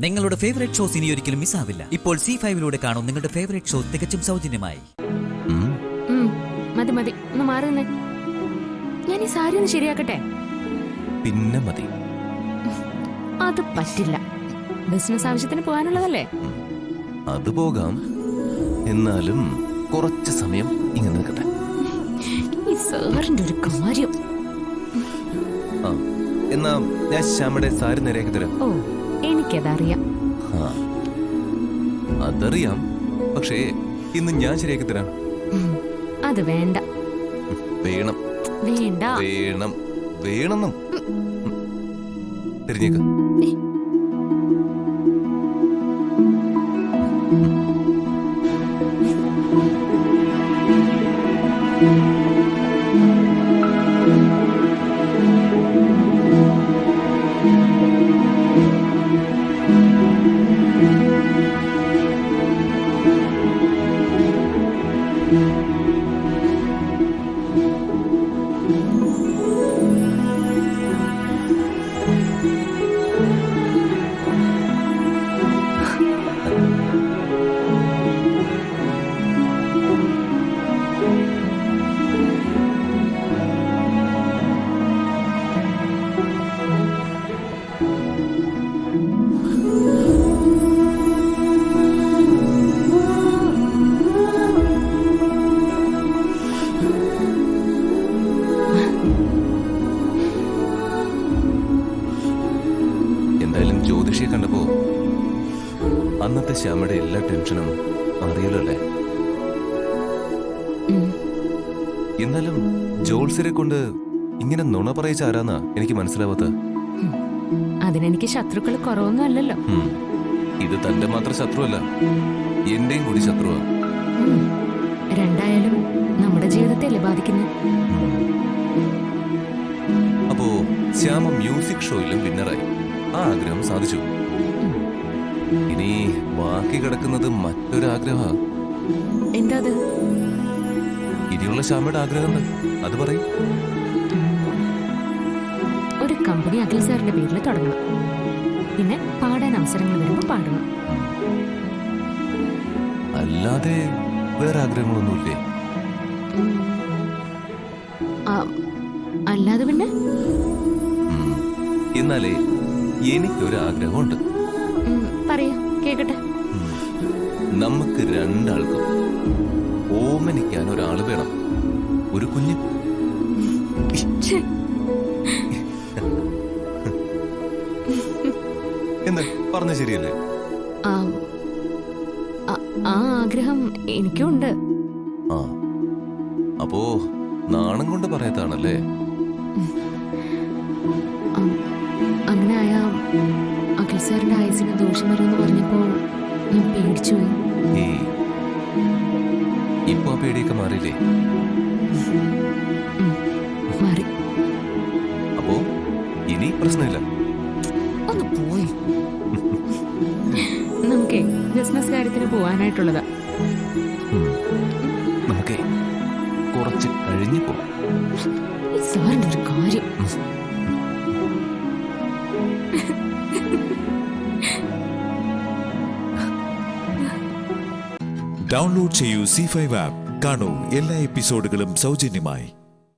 നിങ്ങളുടെ favourite shows ഇനി ഒരിക്കലും മിസ്സാവില്ല. ഇപ്പോൾ C5 കാണും നിങ്ങളുടെ ഫേവറേറ്റ് ഷോ തികച്ചും സൗജന്യമായി. മതി മതി, ഒന്ന് മാറി നിന്നേ. ഞാൻ ഈ സാരി ഒന്ന് ശരിയാക്കട്ടെ. പിന്നെ മതി. അത് പറ്റില്ല. ബിസിനസ് ആവശ്യത്തിന് പോകാനുള്ളതല്ലേ. അത് പോകാം, എന്നാലും കുറച്ച് സമയം ഇങ്ങനെ നിൽക്കട്ടെ. ഈ സാറിന്റെ ഒരു കാര്യം. എന്നാ ഞാൻ ശ്യാമയുടെ സാരി നേരെയാക്കി തരാം. ഓ, എനിക്കതറിയാം. അതറിയാം, പക്ഷേ ഇന്ന് ഞാൻ ശരിയാക്കി തരാം. അത് വേണ്ട. വേണം വേണ്ട വേണം വേണമെന്നും തിരിഞ്ഞേക്ക്. ജ്യോതിഷിയെ കണ്ടപ്പോ അന്നത്തെ ശ്യാമയുടെ എല്ലാ ടെൻഷനും അറിയല്ലോ അല്ലേ. എന്നാലും ജോത്സ്യരെ കൊണ്ട് ഇങ്ങനെ നുണ പറയിച്ച ആരാന്നാ എനിക്ക് മനസ്സിലാവാത്ത. അതിനെനിക്ക് ശത്രുക്കൾ കുറവൊന്നും അല്ലല്ലോ. ഇത് തന്റെ മാത്രം ശത്രുവല്ല, എന്റെയും കൂടി ശത്രുവാ. രണ്ടായാലും നമ്മുടെ ജീവിതത്തെ അല്ലേ ബാധിക്കുന്നു. അപ്പോ ശ്യാമ മ്യൂസിക് ഷോയിലും വിന്നറായി. ആ ആഗ്രഹം സാധിച്ചു. ഇനി ബാക്കി കിടക്കുന്നത് മറ്റൊരു ആഗ്രഹ. എന്താ അത്? ഇനിയുള്ള ശ്യാമയുടെ ആഗ്രഹം അത് പറയും. ഒരു കമ്പനി അഖിൽ സാറിന്റെ പേരിൽ തുടങ്ങണം. പിന്നെ പാടാൻ അവസരങ്ങൾ വരുമ്പോൾ പാടണം. അല്ലാതെ വേറെ ആഗ്രഹങ്ങളൊന്നുമില്ലേ? അല്ലാതെ പിന്നെ എന്നാലേ എനിക്കൊരു ആഗ്രഹമുണ്ട്. പറയൂ, കേക്കട്ടെ. നമുക്ക് രണ്ടാൾക്കും ഓമനിക്കാൻ ഒരാള് വേണം, ഒരു കുഞ്ഞ്. എന്താ പറഞ്ഞ ശരിയല്ലേ? ആ ആഗ്രഹം എനിക്കുണ്ട്. അപ്പോ നാണം കൊണ്ട് പറയാത്താണല്ലേ? അങ്ങനെ ആയാ അഖിൽ സാറിന്റെ ആയുസിന് ദോഷം വരുമെന്ന് പറഞ്ഞപ്പോ ഞാൻ പേടിച്ചുപോയി. ഇപ്പൊ ആ പേടിയൊക്കെ മാറിയില്ലേ? മാറി. അപ്പോ ഇനി പ്രശ്നമില്ല. ഒന്ന് പോയി. നമുക്കേ ബിസിനസ് കാര്യത്തിന് പോവാനായിട്ടുള്ളതാ. നമുക്കേ കുറച്ച് കഴിഞ്ഞു പോ. ഈ സാറിന്റെ ഒരു കാര്യം. ഡൗൺലോഡ് ചെയ്യൂ C5 ആപ്പ്. കാണൂ എല്ലാ എപ്പിസോഡുകളും സൗജന്യമായി.